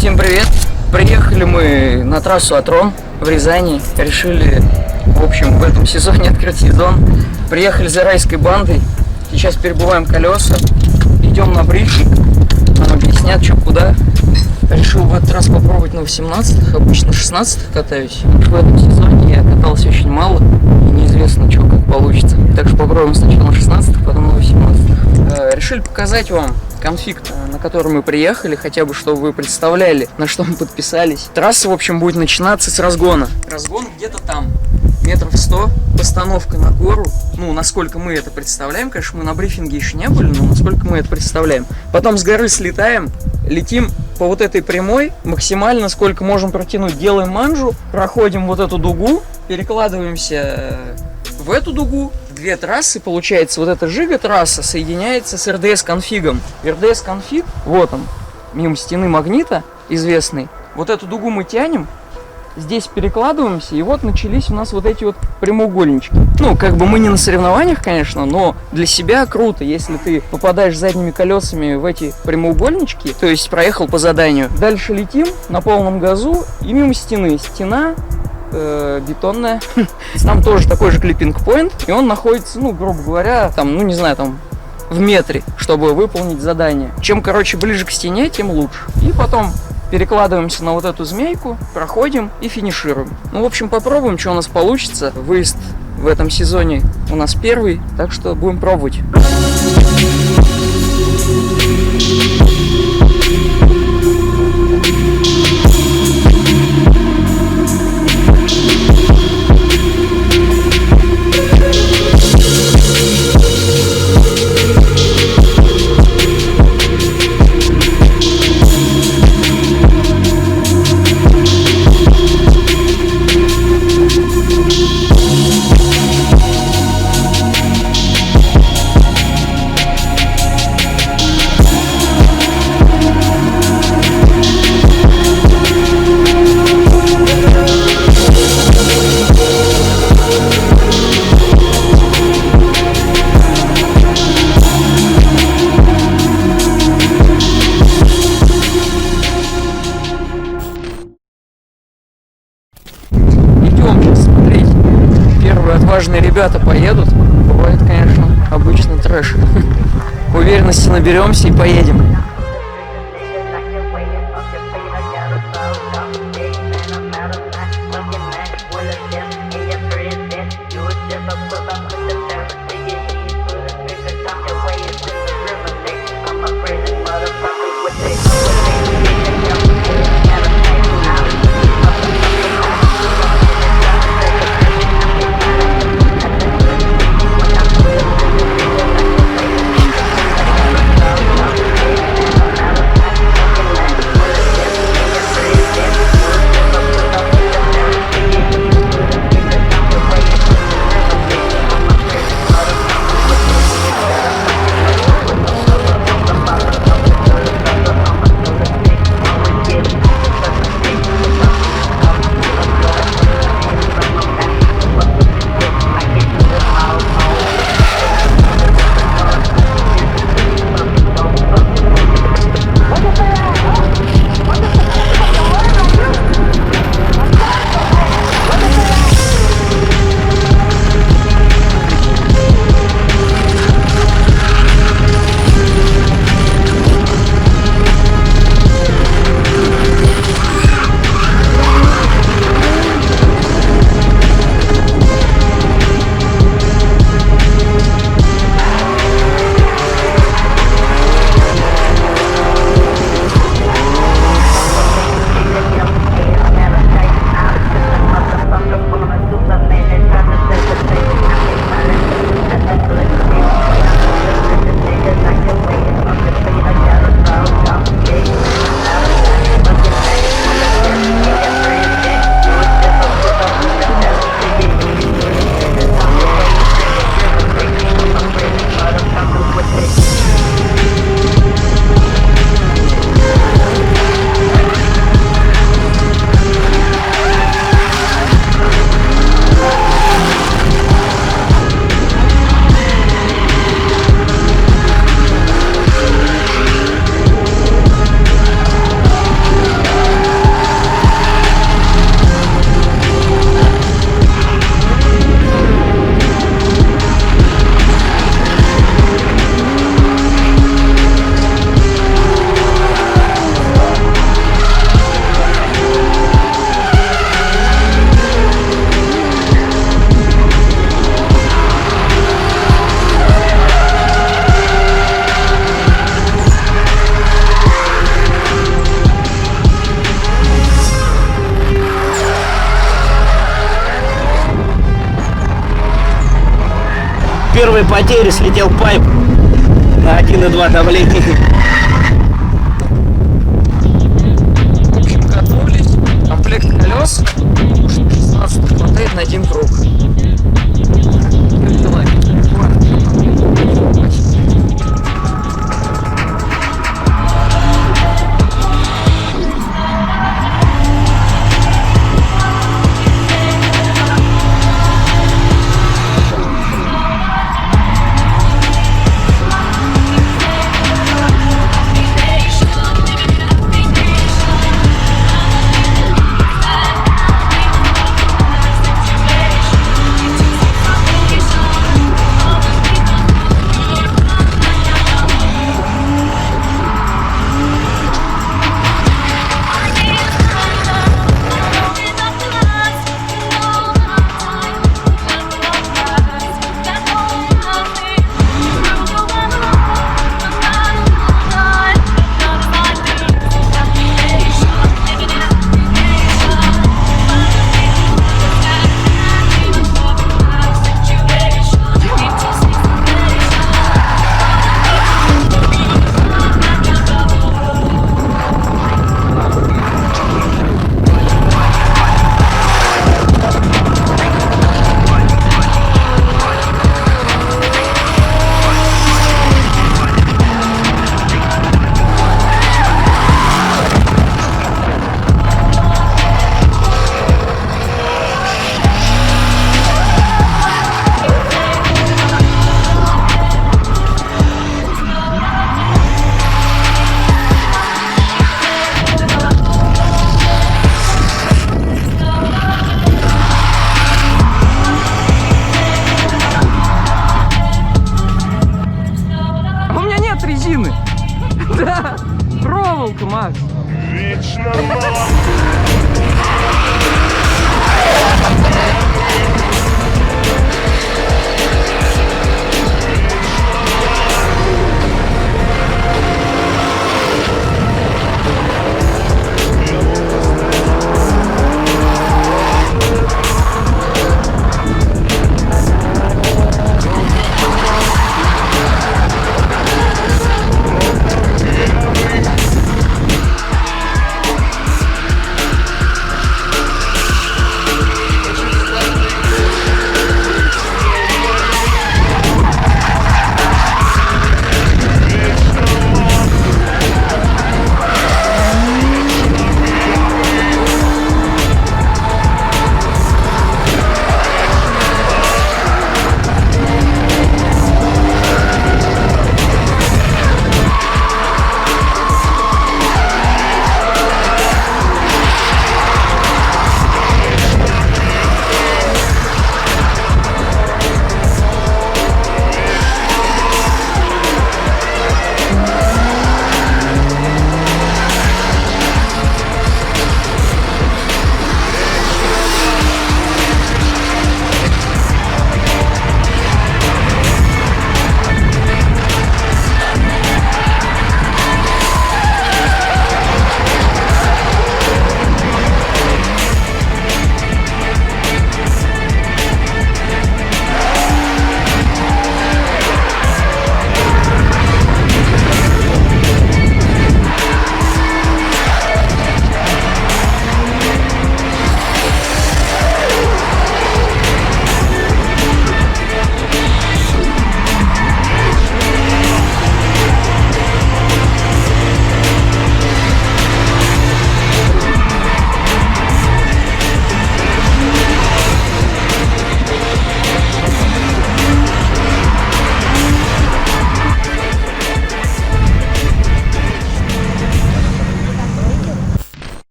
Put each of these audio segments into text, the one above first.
Всем привет! Приехали мы на трассу Атрон в Рязани. Решили, в общем, в этом сезоне открыть сезон. Приехали за райской бандой. Сейчас перебываем колеса. Идем на брифинг. Нам объяснят, что куда. Решил в этот раз попробовать на 18-х. Обычно 16-х катаюсь. В этом сезоне я катался очень мало. И неизвестно, что как получится. Так что попробуем сначала на 16-х, потом на 18-х. Решили показать вам конфиг, на который мы приехали, хотя бы, чтобы вы представляли, на что мы подписались. Трасса, в общем, будет начинаться с разгона. Разгон где-то там, метров 100, постановка на гору. Ну, насколько мы это представляем, конечно, мы на брифинге еще не были, но насколько мы это представляем. Потом с горы слетаем, летим по вот этой прямой, максимально, сколько можем протянуть, делаем манжу, проходим вот эту дугу, перекладываемся в эту дугу. Две трассы, получается, вот эта жига-трасса соединяется с РДС-конфигом. РДС-конфиг, вот он, мимо стены магнита известный. Вот эту дугу мы тянем, здесь перекладываемся, и вот начались у нас вот эти вот прямоугольнички. Ну, как бы мы не на соревнованиях, конечно, но для себя круто, если ты попадаешь задними колесами в эти прямоугольнички, то есть проехал по заданию. Дальше летим на полном газу и мимо стены. Стена бетонная. Там тоже такой же клиппинг-поинт, и он находится, ну, грубо говоря, там, ну, не знаю, там, в метре, чтобы выполнить задание. Чем, короче, ближе к стене, тем лучше. И потом перекладываемся на вот эту змейку, проходим и финишируем. Ну, в общем, попробуем, что у нас получится. Выезд в этом сезоне у нас первый, так что будем пробовать. Отважные ребята поедут. Бывает, конечно, обычно трэш. Уверенности наберемся и поедем. первые потери, слетел пайп на 1,2 давление. В общем, катнулись. Комплект колес 16 хватает на один круг. Давай. Резины. Да, проволока, Макс. Вечно мало.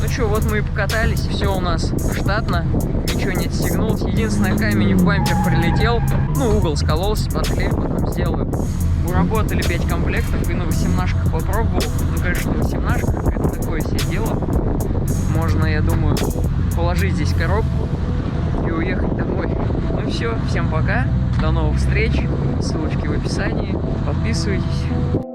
Ну что, вот мы и покатались, все у нас штатно, ничего не отстегнулось. Единственное, камень в бампер прилетел, ну угол скололся, подклеил, потом сделаю. Уработали 5 комплектов и на 18-ках попробовал. Ну, конечно, на 18-ках это такое себе дело. Можно, я думаю, положить здесь коробку и уехать домой. Ну все, всем пока, до новых встреч, ссылочки в описании, подписывайтесь.